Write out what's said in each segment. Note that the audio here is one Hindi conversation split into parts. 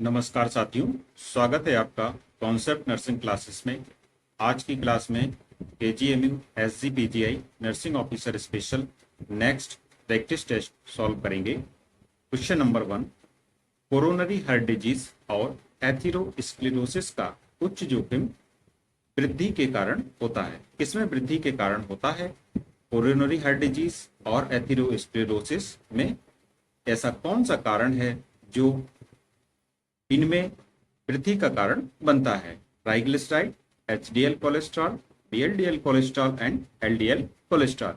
नमस्कार साथियों, स्वागत है आपका कॉन्सेप्ट नर्सिंग क्लासेस में। आज की क्लास में KGMU SGPGI nursing officer special next practice test solve करेंगे। Question number 1, coronary heart disease और एथेरोस्क्लेरोसिस का उच्च जोखिम वृद्धि के कारण होता है। किसमें वृद्धि के कारण होता है? कोरोनरी हार्ट डिजीज और एथेरोस्क्लेरोसिस में ऐसा कौन सा कारण है जो इनमें वृद्धि का कारण बनता है? Triglyceride, HDL cholesterol, VLDL cholesterol and LDL cholesterol.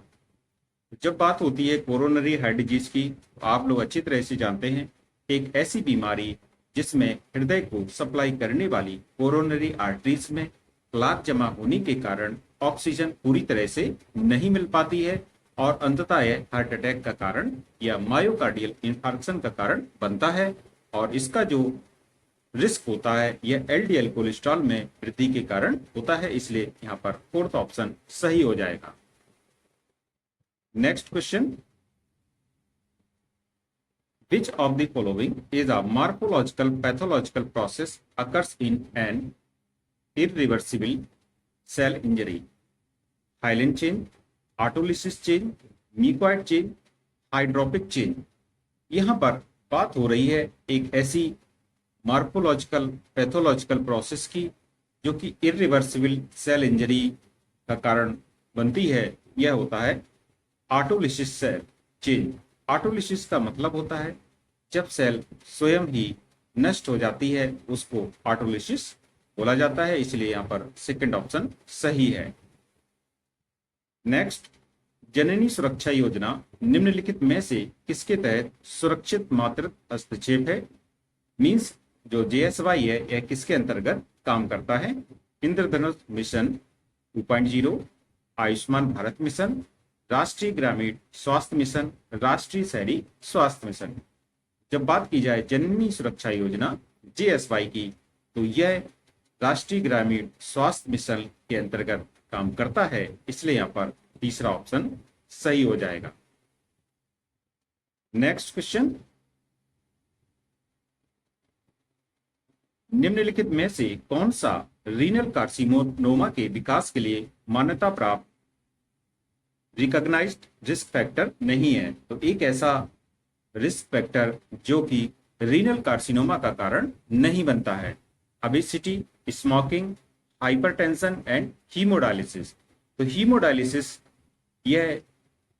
जब बात होती है कोरोनरी हार्ट डिजीज की, तो आप लोग अच्छी तरह से जानते हैं, एक ऐसी बीमारी जिसमें हृदय को सप्लाई करने वाली कोरोनरी आर्टरीज में क्लॉट जमा होने के कारण ऑक्सीजन पूरी तरह से नहीं मिल पाती है और अंततः यह हार्ट अटैक का कारण या मायोकार्डियल इंफार्क्शन का कारण बनता है। और इसका जो रिस्क होता है यह एलडीएल कोलेस्ट्रॉल में वृद्धि के कारण होता है, इसलिए यहां पर फोर्थ ऑप्शन सही हो जाएगा। Next question, which of the following is a morphological pathological process occurs in an irreversible cell injury? Hyaline change, autolysis change, mucoid change, hydropic change. यहां पर बात हो रही है एक ऐसी मॉर्फोलॉजिकल पैथोलॉजिकल प्रोसेस की जो कि इरिवर्सिबल सेल इंजरी का कारण बनती है। यह होता है ऑटोलिसिस सेल चेन। ऑटोलिसिस का मतलब होता है जब सेल स्वयं ही नष्ट हो जाती है, उसको ऑटोलिसिस बोला जाता है, इसलिए यहां पर सेकंड ऑप्शन सही है। नेक्स्ट, जननी सुरक्षा योजना निम्नलिखित में से किसके तहत सुरक्षित मातृत्व हस्तक्षेप है? मीन्स जो जेएसवाई है यह किसके अंतर्गत काम करता है? इंद्रधनुष मिशन 2.0, आयुष्मान भारत मिशन, राष्ट्रीय ग्रामीण स्वास्थ्य मिशन, राष्ट्रीय शहरी स्वास्थ्य मिशन। जब बात की जाए जननी सुरक्षा योजना जेएसवाई की, तो यह राष्ट्रीय ग्रामीण स्वास्थ्य मिशन के अंतर्गत काम करता है, इसलिए यहां पर तीसरा ऑप्शन सही हो जाएगा। नेक्स्ट क्वेश्चन, निम्नलिखित में से कौन सा रीनल कार्सिनोमा के विकास के लिए मान्यता प्राप्त रिकॉग्नाइज्ड रिस्क फैक्टर नहीं है? तो एक ऐसा रिस्क फैक्टर जो कि रीनल कार्सिनोमा का कारण नहीं बनता है, obesity, smoking, hypertension and haemodialysis. तो हीमोडायलिसिस यह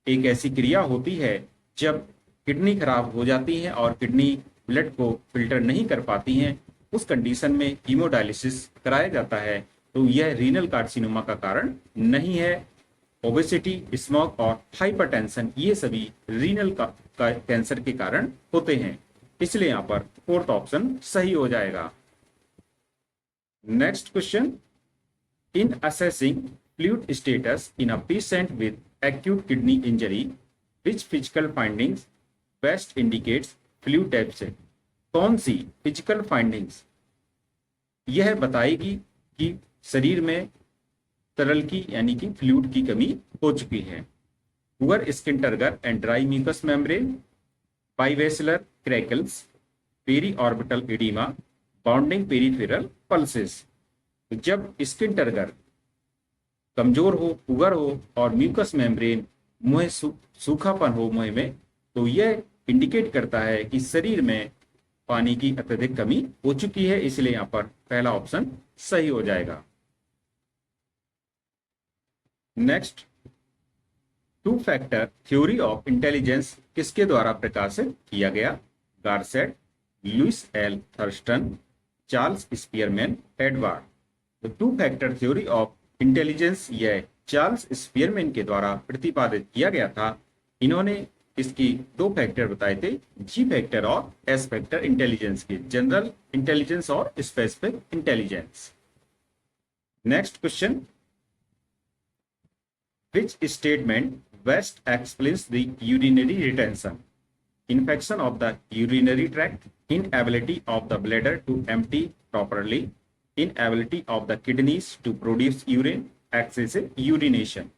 एक ऐसी क्रिया होती है जब किडनी खराब हो जाती है और किडनी ब्लड को फिल्टर नहीं कर पाती हैं, उस कंडीशन में हीमोडायलिसिस कराया जाता है। तो यह रीनल कार्सिनोमा का कारण नहीं है। ओबेसिटी, स्मोक और हाइपरटेंशन ये सभी रीनल का कैंसर के कारण होते हैं, इसलिए यहां पर फोर्थ ऑप्शन सही हो जाएगा। Next question, in assessing fluid status in a patient with acute kidney injury which physical findings best indicates fluid deficit? कौन सी फिजिकल फाइंडिंग्स यह बताएगी कि शरीर में तरल की यानी कि फ्लूइड की कमी हो चुकी है? Poor skin turgor and dry mucous membrane, bibasilar crackles, periorbital edema, bounding peripheral pulses. जब स्किन टर्गर कमजोर हो, पुअर हो और म्यूकस मेम्ब्रेन मुंह सूखापन हो मुंह में, तो यह इंडिकेट करता है कि शरीर में पानी की अत्यधिक कमी हो चुकी है, इसलिए यहां पर पहला ऑप्शन सही हो जाएगा। Next, two factor theory of intelligence किसके द्वारा प्रकाशित किया गया? Garrett, Louis L Thurstone, Charles Spearman, Edward. तो two factor theory of intelligence यह चार्ल्स स्पीयरमैन के द्वारा प्रतिपादित किया गया था। इन्होंने इसकी दो फैक्टर बताए थे, जी फैक्टर और एस फैक्टर इंटेलिजेंस के, जनरल इंटेलिजेंस और specific intelligence. Next question, which statement best explains the urinary retention? Infection of the urinary tract, inability of the bladder to empty properly, inability of the kidneys to produce urine, excessive urination।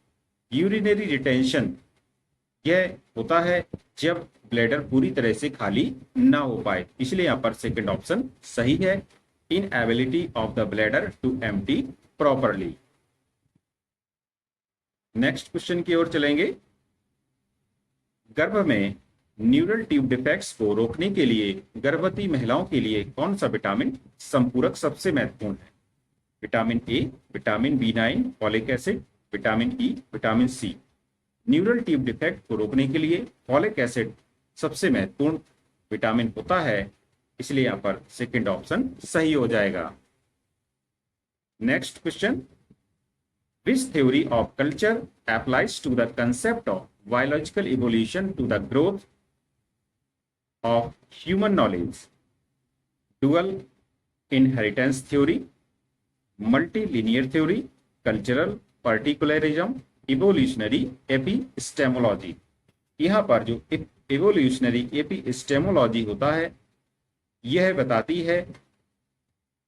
Urinary retention यह होता है जब ब्लैडर पूरी तरह से खाली ना हो पाए, इसलिए यहाँ पर सेकंड ऑप्शन सही है, inability of the bladder to empty properly. Next question की ओर चलेंगे। गर्भ में न्यूरल ट्यूब डिफेक्ट्स को रोकने के लिए गर्भवती महिलाओं के लिए कौन सा विटामिन संपूरक सबसे महत्वपूर्ण है? Vitamin A, vitamin B9, folic acid, vitamin E, vitamin C. Neural tube defect को रोकने के लिए फॉलिक एसिड सबसे महत्वपूर्ण विटामिन होता है, इसलिए यहां पर सेकंड ऑप्शन सही हो जाएगा। Next question, which theory of culture applies to the concept of biological evolution to the growth of human knowledge? Dual inheritance theory, multilinear theory, cultural particularism, evolutionary epistemology। यहाँ पर जो evolutionary epistemology होता है, यह बताती है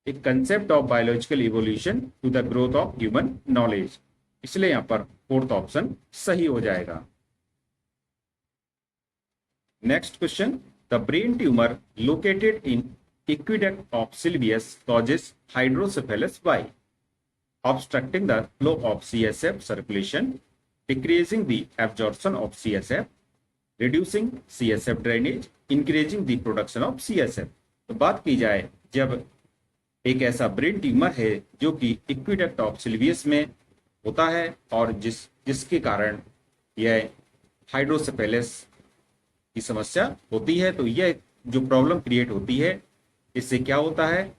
एक concept of biological evolution to the growth of human knowledge, इसलिए यहां पर फोर्थ ऑप्शन सही हो जाएगा। Next question, the brain tumour located in aqueduct of Sylvius causes hydrocephalus by obstructing the flow of CSF circulation, decreasing the absorption of CSF, reducing CSF drainage, increasing the production of CSF। तो बात की जाए जब एक ऐसा ब्रेन ट्यूमर है जो कि एक्विडक्ट ऑफ सिल्वियस में होता है और जिसके कारण यह हाइड्रोसेफेलस की समस्या होती है, तो यह जो प्रॉब्लम क्रिएट होती है, इससे क्या होता है,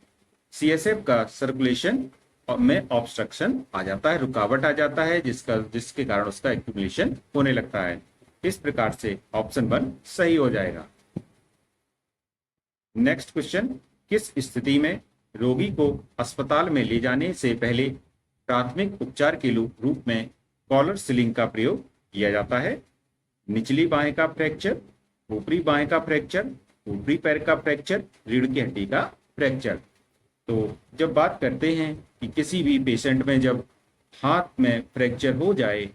सीएसएफ का सर्कुलेशन में ऑब्स्ट्रक्शन आ जाता है, रुकावट आ जाता है, जिसके कारण उसका एक्यूमुलेशन होने लगता है। इस प्रकार से ऑप्शन 1 सही हो जाएगा। नेक्स्ट क्वेश्चन, किस स्थिति में रोगी को अस्पताल में ले जाने से पहले प्राथमिक उपचार के रूप में कॉलर सीलिंग का प्रयोग किया जाता है? निचली बाहें का फ्रैक्चर, ऊपरी बाहें का फ्रैक्चर, ऊपरी पैर का फ्रैक्चर, रीढ़ की हड्डी का फ्रैक्चर। तो जब बात करते हैं कि किसी भी पेशेंट में जब हाथ में फ्रैक्चर हो जाए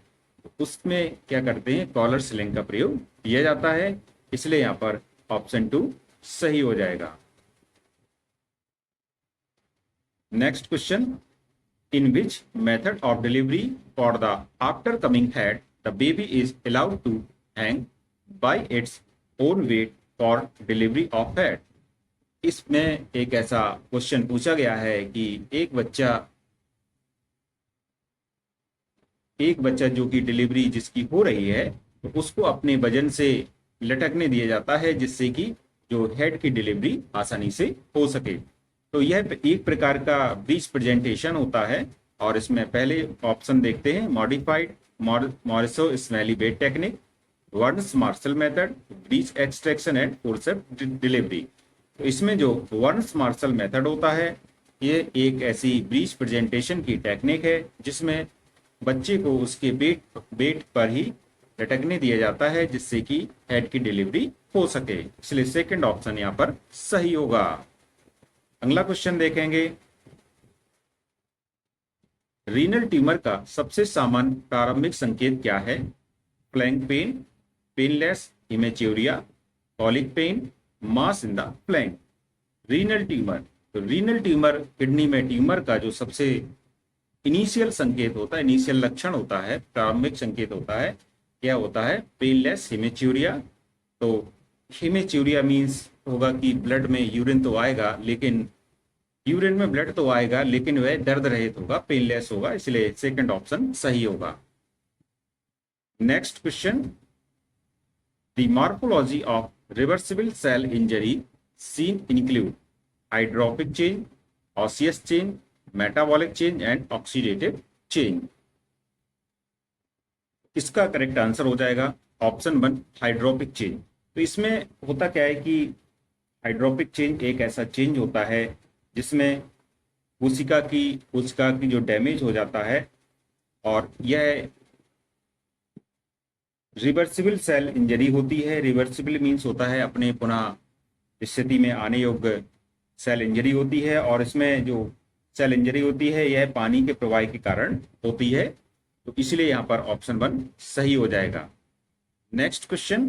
तो उसमें क्या करते हैं, कॉलर सीलिंग का प्रयोग किया जाता है, इसलिए यहाँ पर ऑप्शन 2 सही हो जाएगा। Next question, in which method of delivery for the after coming head the baby is allowed to hang by its own weight for delivery of head? इसमें एक ऐसा क्वेश्चन पूछा गया है कि एक बच्चा जो कि डिलीवरी जिसकी हो रही है तो उसको अपने वजन से लटकने दिया जाता है, जिससे कि जो हेड की डिलीवरी आसानी से हो सके। तो यह एक प्रकार का ब्रीच प्रेजेंटेशन होता है और इसमें पहले ऑप्शन देखते हैं, modified Mauriceau Smellie Veit technique, Burns Marshall method, breech extraction and forceps delivery. तो इसमें जो वर्न्स मार्शल मेथड होता है, ये एक ऐसी ब्रीच प्रेजेंटेशन की टेक्निक है जिसमें बच्चे को उसके पेट पर ही लटकने दिया जाता है, जिससे कि हेड की डिलीवरी हो सके, इसलिए सेकंड ऑप्शन यहाँ पर सही होगा। अगला क्वेश्चन देखेंगे, रीनल ट्यूमर का सबसे सामान्य प्रारंभिक संकेत क्या है? Flank pain, painless hematuria, colic pain, mass in the flank. Renal tumor, तो रीनल ट्यूमर किडनी में ट्यूमर का जो सबसे इनिशियल संकेत होता है, इनिशियल लक्षण होता है, प्रारंभिक संकेत होता है, क्या होता है? पेनलेस हिमेच्यूरिया। तो हिमेच्यूरिया मीन्स होगा कि ब्लड में यूरिन तो आएगा, लेकिन यूरिन में ब्लड तो आएगा लेकिन वह दर्द रहित होगा, पेनलेस होगा, इसलिए सेकंड ऑप्शन सही होगा। Next question, the morphology of reversible cell injury seen include hydropic change, osseous change, metabolic change and oxidative change. इसका करेक्ट आंसर हो जाएगा ऑप्शन 1 हाइड्रोपिक चेंज। तो इसमें होता क्या है कि हाइड्रोपिक चेंज एक ऐसा चेंज होता है जिसमें कोशिका की जो डैमेज हो जाता है, और यह रिवर्सिबल सेल इंजरी होती है। रिवर्सिबल मीन्स होता है अपने पुनः स्थिति में आने योग्य सेल इंजरी होती है, और इसमें जो सेल इंजरी होती है यह पानी के प्रवाह के कारण होती है, तो इसलिए यहाँ पर ऑप्शन 1 सही हो जाएगा। Next question,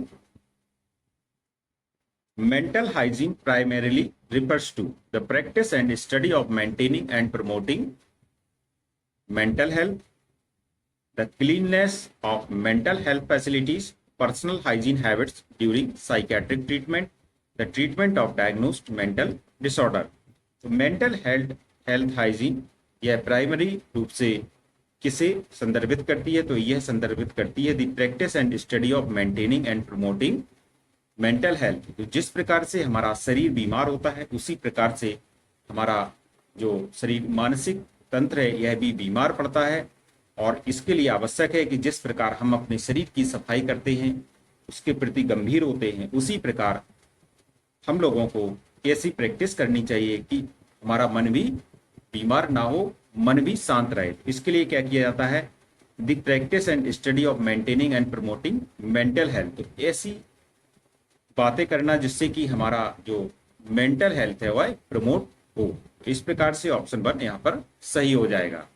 mental hygiene primarily refers to the practice and study of maintaining and promoting mental health, the cleanliness of mental health facilities, personal hygiene habits during psychiatric treatment, the treatment of diagnosed mental disorder. तो मेंटल हेल्थ हाइजीन यह प्राइमरी रूप से किसे संदर्भित करती है? तो यह संदर्भित करती है the practice and study of maintaining and promoting mental health. तो जिस प्रकार से हमारा शरीर बीमार होता है उसी प्रकार से हमारा जो शरीर मानसिक तंत्र है यह भी बीमार पड़ता है, और इसके लिए आवश्यक है कि जिस प्रकार हम अपने शरीर की सफाई करते हैं, उसके प्रति गंभीर होते हैं, उसी प्रकार हम लोगों को ऐसी प्रैक्टिस करनी चाहिए कि हमारा मन भी बीमार ना हो, मन भी शांत रहे। इसके लिए क्या किया जाता है? The practice and study of maintaining and promoting mental health. ऐसी बातें करना जिससे कि हमारा जो मेंटल हेल्थ है वह प्रमोट हो। इस प्रकार से ऑप्शन 1 यहाँ पर सही हो जाएगा।